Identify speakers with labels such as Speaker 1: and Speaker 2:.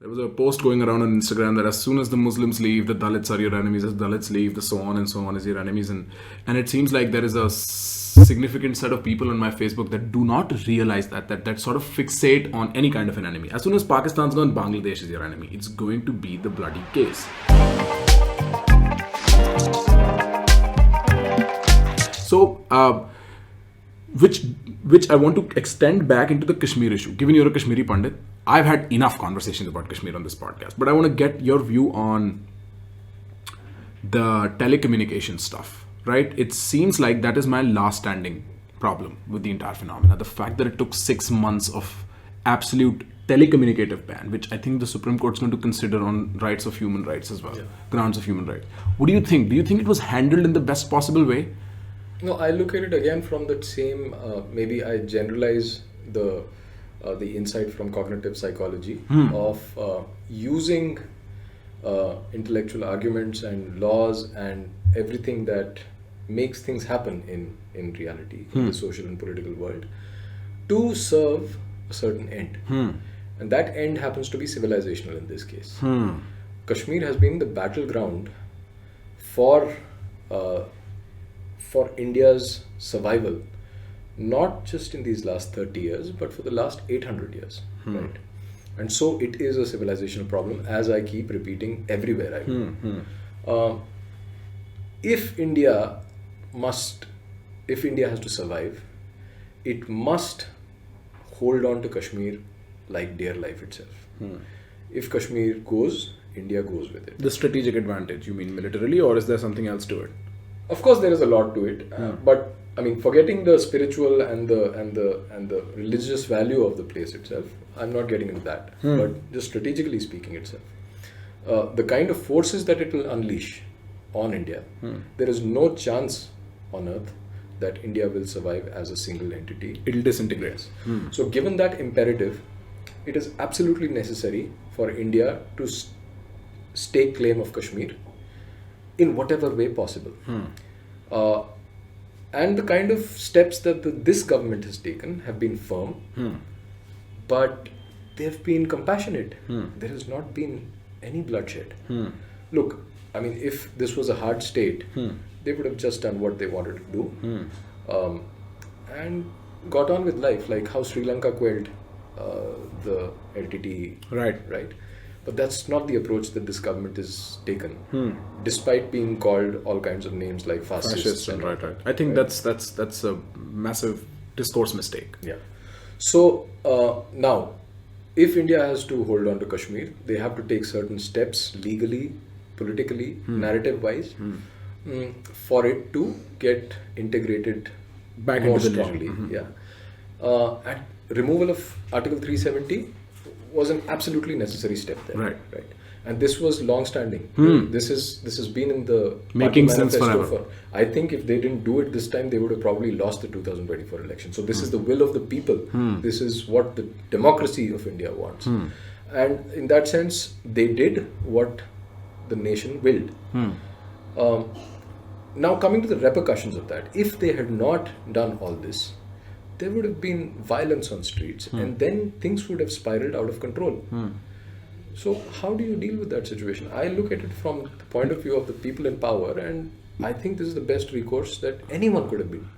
Speaker 1: There was a post going around on Instagram that as soon as the Muslims leave, the Dalits are your enemies. As Dalits leave, the so on and so on is your enemies. And it seems like there is a significant set of people on my Facebook that do not realize that sort of fixate on any kind of an enemy. As soon as Pakistan's gone, Bangladesh is your enemy. It's going to be the bloody case. So, which I want to extend back into the Kashmir issue. Given you're a Kashmiri Pandit, I've had enough conversations about Kashmir on this podcast, but I want to get your view on the telecommunication stuff, right? It seems like that is my last standing problem with the entire phenomena. The fact that it took 6 months of absolute telecommunicative ban, which I think the Supreme Court's going to consider on rights of human rights as well, grounds of human rights. What do you think? Do you think it was handled in the best possible way?
Speaker 2: No, I look at it again from that same, maybe I generalize the insight from cognitive psychology of using intellectual arguments and laws and everything that makes things happen in reality, in the social and political world, to serve a certain end. And that end happens to be civilizational in this case. Kashmir has been the battleground for India's survival, not just in these last 30 years, but for the last 800 years, right? And so it is a civilizational problem, as I keep repeating everywhere I go. If India has to survive, it must hold on to Kashmir like dear life itself. If Kashmir goes, India goes with it.
Speaker 1: The strategic advantage, you mean militarily, or is there something else to it?
Speaker 2: Of course, there is a lot to it, but I mean, forgetting the spiritual and the religious value of the place itself, I'm not getting into that. But just strategically speaking itself, the kind of forces that it will unleash on India, there is no chance on earth that India will survive as a single entity.
Speaker 1: It will disintegrate.
Speaker 2: So, given that imperative, it is absolutely necessary for India to stake claim of Kashmir in whatever way possible. And the kind of steps that this government has taken have been firm, but they've been compassionate. There has not been any bloodshed. Look, I mean, if this was a hard state, they would have just done what they wanted to do and got on with life, like how Sri Lanka quelled the LTT. Right. But that's not the approach that this government has taken, despite being called all kinds of names like fascists and
Speaker 1: right. I think that's a massive discourse mistake.
Speaker 2: Yeah. So now, if India has to hold on to Kashmir, they have to take certain steps legally, politically, narrative-wise, for it to get integrated
Speaker 1: back
Speaker 2: more
Speaker 1: into the
Speaker 2: strongly. And removal of Article 370 was an absolutely necessary step there.
Speaker 1: Right.
Speaker 2: And this was long-standing. This has been in the
Speaker 1: making sense forever.
Speaker 2: I think if they didn't do it this time, they would have probably lost the 2024 election. So this is the will of the people. This is what the democracy of India wants. And in that sense, they did what the nation willed. Now coming to the repercussions of that, if they had not done all this, there would have been violence on streets, and then things would have spiraled out of control. So how do you deal with that situation? I look at it from the point of view of the people in power, and I think this is the best recourse that anyone could have been